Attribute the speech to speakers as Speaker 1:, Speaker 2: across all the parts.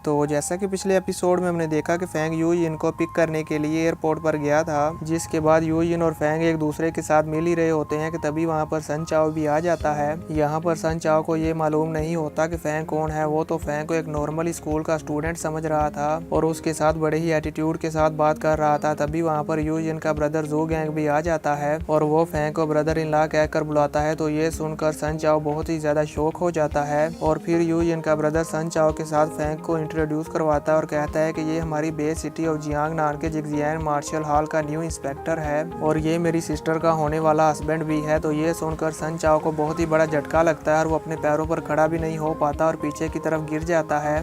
Speaker 1: तो जैसा कि पिछले एपिसोड में हमने देखा कि फैंग यू यिन को पिक करने के लिए एयरपोर्ट पर गया था, जिसके बाद यू यिन और फैंग एक दूसरे के साथ मिल ही रहे होते हैं कि तभी वहां पर सन चाओ भी आ जाता है। यहाँ पर सन चाओ को ये मालूम नहीं होता कि फैंग कौन है। वो तो फैंग को एक नॉर्मल स्कूल का स्टूडेंट समझ रहा था और उसके साथ बड़े ही एटीट्यूड के साथ बात कर रहा था। तभी वहाँ पर यू यिन का ब्रदर जू गैंग भी आ जाता है और वो फैंग को ब्रदर इन लॉ कहकर बुलाता है। तो ये सुनकर सन चाओ बहुत ही ज्यादा शॉक हो जाता है और फिर यू यिन का ब्रदर सन चाओ के साथ फैंग को इंट्रोड्यूस करवाता है और कहता है कि ये हमारी बेस सिटी ऑफ जियांगनान के जिगजियान मार्शल हॉल का न्यू इंस्पेक्टर है और ये मेरी सिस्टर का होने वाला हस्बैंड भी है। तो ये सुनकर सन चाओ को बहुत ही बड़ा झटका लगता है और वो अपने पैरों पर खड़ा भी नहीं हो पाता और पीछे की तरफ गिर जाता है।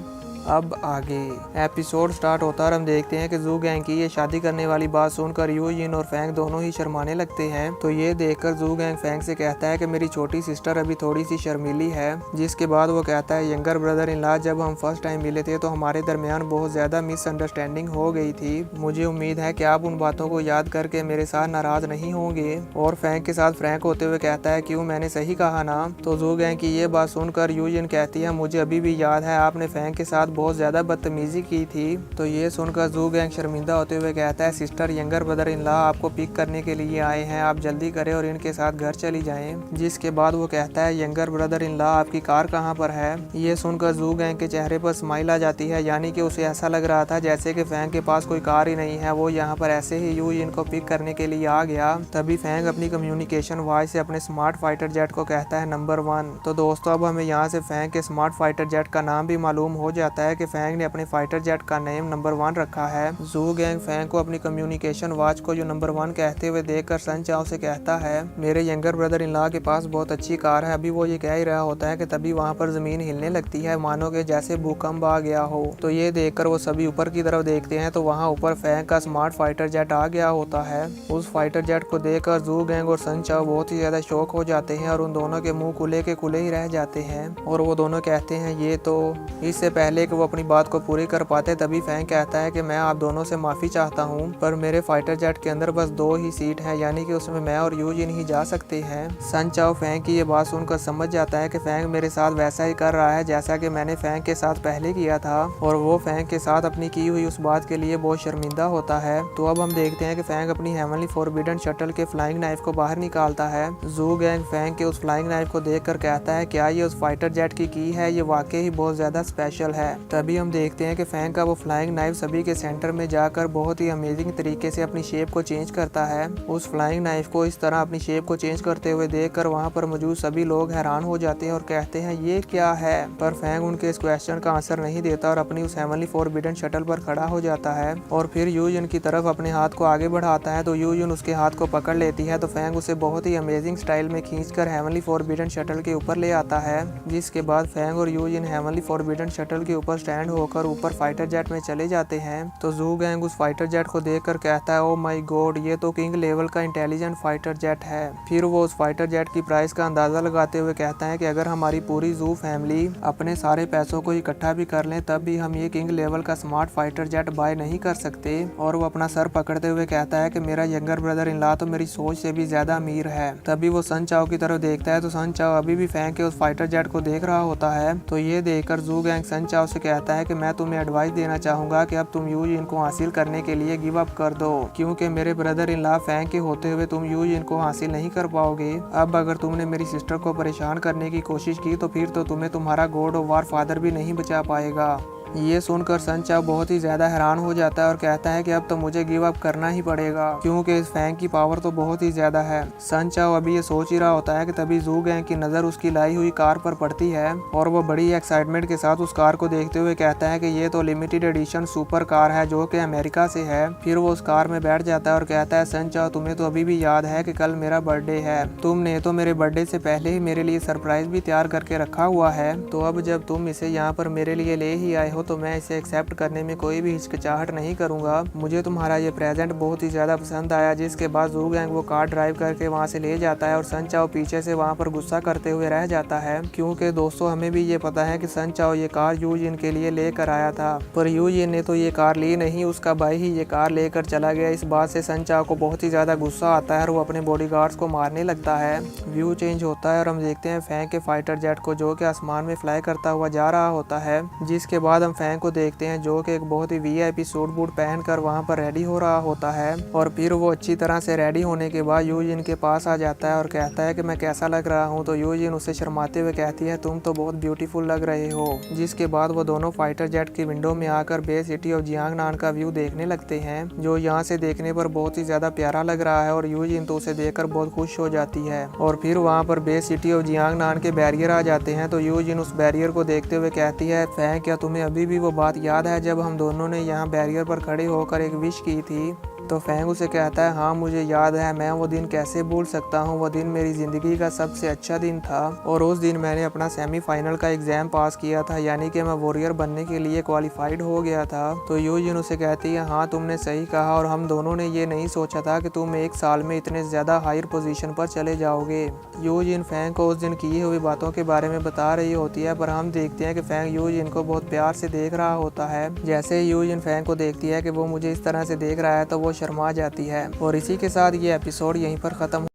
Speaker 1: अब आगे एपिसोड स्टार्ट होता है और हम देखते हैं कि जू गैंग की ये शादी करने वाली बात सुनकर यू यिन और फैंग दोनों ही शर्माने लगते हैं। तो ये देखकर जू गैंग फैंग से कहता है कि मेरी छोटी सिस्टर अभी थोड़ी सी शर्मीली है। जिसके बाद वो कहता है यंगर ब्रदर इन लॉ, जब हम फर्स्ट टाइम मिले थे तो हमारे दरमियान बहुत ज्यादा मिसअंडरस्टैंडिंग हो गई थी। मुझे उम्मीद है कि आप उन बातों को याद करके मेरे साथ नाराज नहीं होंगे। और फैंग के साथ फ्रैंक होते हुए कहता है क्यों, मैंने सही कहा ना। तो जू गैंग की ये बात सुनकर यू यिन कहती है मुझे अभी भी याद है आपने फैंग के साथ बहुत ज्यादा बदतमीजी की थी। तो ये सुनकर जू गैंग शर्मिंदा होते हुए कहता है sister younger brother in law आपको पिक करने के लिए आए हैं, आप जल्दी करें और इनके साथ घर चली जाएं। जिसके बाद वो कहता है यंगर ब्रदर इन लॉ आपकी कार कहाँ पर है। ये सुनकर जू गैंग के चेहरे पर स्माइल आ जाती है, यानी कि उसे ऐसा लग रहा था जैसे कि फैंग के पास कोई कार ही नहीं है, वो यहाँ पर ऐसे ही यू यिन को पिक करने के लिए आ गया। तभी फैंग अपनी कम्युनिकेशन वॉइस से अपने स्मार्ट फाइटर जेट को कहता है नंबर 1। तो दोस्तों अब हमें यहाँ से फैंग के स्मार्ट फाइटर जेट का नाम भी मालूम हो जाता है कि फैंग ने अपने फाइटर जेट का नेम नंबर 1 रखा है। जू गैंग फैंग को अपनी कम्युनिकेशन वॉच को जो नंबर 1 कहते हुए देखकर सन चाओ से कहता है मेरे यंगर ब्रदर इन लॉ के पास बहुत अच्छी कार है। अभी वो ये कह ही रहा होता है कि तभी वहाँ पर जमीन हिलने लगती है, मानो कि जैसे भूकंप आ गया हो। तो ये देखकर वो सभी ऊपर की तरफ देखते हैं तो वहाँ ऊपर फैंग का स्मार्ट फाइटर जेट आ गया होता है। उस फाइटर जेट को देखकर जू गैंग और सन चाओ बहुत ही ज्यादा शॉक हो जाते हैं और उन दोनों के मुंह खुले के खुले ही रह जाते हैं और वो दोनों कहते हैं ये तो। इससे पहले कि वो अपनी बात को पूरी कर पाते तभी फैंग कहता है कि मैं आप दोनों से माफी चाहता हूँ, पर मेरे फाइटर जेट के अंदर बस 2 ही सीट है, यानी कि उसमें मैं और यू यिन ही जा सकते हैं। सन चाओ फैंग की ये बात सुनकर समझ जाता है कि फैंग मेरे साथ वैसा ही कर रहा है जैसा कि मैंने फैंग के साथ पहले किया था और वो फैंग के साथ अपनी की हुई उस बात के लिए बहुत शर्मिंदा होता है। तो अब हम देखते हैं कि फैंग अपनी हेवनली फॉरबिडन शटल के फ्लाइंग नाइफ को बाहर निकालता है। जू गैंग फैंग के उस फ्लाइंग नाइफ को देखकर कहता है क्या ये उस फाइटर जेट की है, ये वाकई ही बहुत ज्यादा स्पेशल है। तभी हम देखते हैं कि फैंग का वो फ्लाइंग नाइफ सभी के सेंटर में जाकर बहुत ही अमेजिंग तरीके से अपनी शेप को चेंज करता है। उस फ्लाइंग नाइफ को इस तरह अपनी शेप को चेंज करते हुए देखकर वहां पर मौजूद सभी लोग हैरान हो जाते हैं और कहते हैं ये क्या है। पर फैंग उनके इस क्वेश्चन का आंसर नहीं देता और अपनी उस हेवनली फॉरबिडन शटल पर खड़ा हो जाता है और फिर यू यिन की तरफ अपने हाथ को आगे बढ़ाता है। तो यू यिन उसके हाथ को पकड़ लेती है तो फैंग उसे बहुत ही अमेजिंग स्टाइल में खींचकर हेवनली फॉरबिडन शटल के ऊपर ले आता है। जिसके बाद फैंग और you yin heavenly forbidden shuttle के ऊपर स्टैंड होकर ऊपर फाइटर जेट में चले जाते हैं। तो जू गैंग उस फाइटर जेट को देखकर कहता है ओ माय गॉड, ये तो किंग लेवल का इंटेलिजेंट फाइटर जेट है। फिर वो उस फाइटर जेट की प्राइस का अंदाजा लगाते हुए कहता है कि अगर हमारी पूरी जू फैमिली अपने सारे पैसों को इकट्ठा भी कर लें तब भी हम ये किंग लेवल का स्मार्ट फाइटर जेट बाय नहीं कर सकते। और वो अपना सर पकड़ते हुए कहता है कि मेरा यंगर ब्रदर इन लॉ तो मेरी सोच से भी ज्यादा अमीर है। तभी वो सन चाओ की तरफ देखता है तो सन चाओ अभी भी फैंग के उस फाइटर जेट को देख रहा होता है। तो ये देखकर जू गैंग सन चाओ से कहता है कि मैं तुम्हें एडवाइस देना चाहूंगा कि अब तुम यू यिन को हासिल करने के लिए गिव अप कर दो, क्योंकि मेरे ब्रदर इन लॉ फैंग के होते हुए तुम यू यिन को हासिल नहीं कर पाओगे। अब अगर तुमने मेरी सिस्टर को परेशान करने की कोशिश की तो फिर तो तुम्हें तुम्हारा गॉड ऑफ वार फादर भी नहीं बचा पाएगा। ये सुनकर सन चाओ बहुत ही ज्यादा हैरान हो जाता है और कहता है कि अब तो मुझे गिव अप करना ही पड़ेगा, क्योंकि इस फैंग की पावर तो बहुत ही ज्यादा है। सन चाओ अभी ये सोच ही रहा होता है कि तभी जू गैंग की नजर उसकी लाई हुई कार पर पड़ती है और वो बड़ी एक्साइटमेंट के साथ उस कार को देखते हुए कहता है कि ये तो लिमिटेड एडिशन सुपर कार है जो कि अमेरिका से है। फिर वो उस कार में बैठ जाता है और कहता है सन चाओ तुम्हें तो अभी भी याद है कि कल मेरा बर्थडे है, तुमने तो मेरे बर्थडे से पहले ही मेरे लिए सरप्राइज भी तैयार करके रखा हुआ है। तो अब जब तुम इसे यहाँ पर मेरे लिए ले ही आए हो तो मैं इसे एक्सेप्ट करने में कोई भी हिचकिचाहट नहीं करूंगा। मुझे तुम्हारा ये प्रेजेंट बहुत ही ज्यादा पसंद आया। जिसके बाद जू गैंग वो कार ड्राइव करके वहाँ से ले जाता है और सन चाओ पीछे से वहाँ पर गुस्सा करते हुए रह जाता है, क्योंकि दोस्तों हमें भी ये पता है कि सन चाओ ये कार यू यिन के लिए लेकर आया था, पर यू यिन ने तो ये कार ली नहीं, उसका भाई ही ये कार लेकर चला गया। इस बात से सन चाओ को बहुत ही ज्यादा गुस्सा आता है और वो अपने बॉडीगार्ड्स को मारने लगता है। व्यू चेंज होता है और हम देखते हैं फैंग के फाइटर जेट को जो कि आसमान में फ्लाई करता हुआ जा रहा होता है। जिसके बाद हम फैंग को देखते हैं जो कि एक बहुत ही वीआईपी सूट बूट पहनकर वहाँ पर रेडी हो रहा होता है। और फिर वो अच्छी तरह से रेडी होने के बाद यूजिन के पास आ जाता है और कहता है कि मैं कैसा लग रहा हूँ। तो यूजिन उसे शर्माते हुए कहती है तुम तो बहुत ब्यूटीफुल लग रहे हो। जिसके बाद वो दोनों फाइटर जेट की विंडो में आकर बे सिटी ऑफ जियांगनान का व्यू देखने लगते हैं, जो यहाँ से देखने पर बहुत ही ज्यादा प्यारा लग रहा है। और यूजिन तो उसे देखकर बहुत खुश हो जाती है। और फिर वहाँ पर बे सिटी ऑफ जियांगनान के बैरियर आ जाते हैं। तो यूजिन उस बैरियर को देखते हुए कहती है फैंग क्या तुम्हें अभी भी वो बात याद है जब हम दोनों ने यहाँ बैरियर पर खड़े होकर एक विश की थी। तो फैंग उसे कहता है हाँ मुझे याद है, मैं वो दिन कैसे भूल सकता हूँ। वो दिन मेरी ज़िंदगी का सबसे अच्छा दिन था और उस दिन मैंने अपना सेमीफाइनल का एग्ज़ाम पास किया था, यानी कि मैं वॉरियर बनने के लिए क्वालिफाइड हो गया था। तो यूजिन उसे कहती है हाँ तुमने सही कहा और हम दोनों ने ये नहीं सोचा था कि तुम एक साल में इतने ज़्यादा हायर पोजीशन पर चले जाओगे। यूजिन फैंग को उस दिन की हुई बातों के बारे में बता रही होती है, पर हम देखते हैं कि फैंग यूजिन को बहुत प्यार से देख रहा होता है। जैसे ही यूजिन फैंग को देखती है कि वो मुझे इस तरह से देख रहा है तो वो शर्मा जाती है। और इसी के साथ ये एपिसोड यहीं पर ख़त्म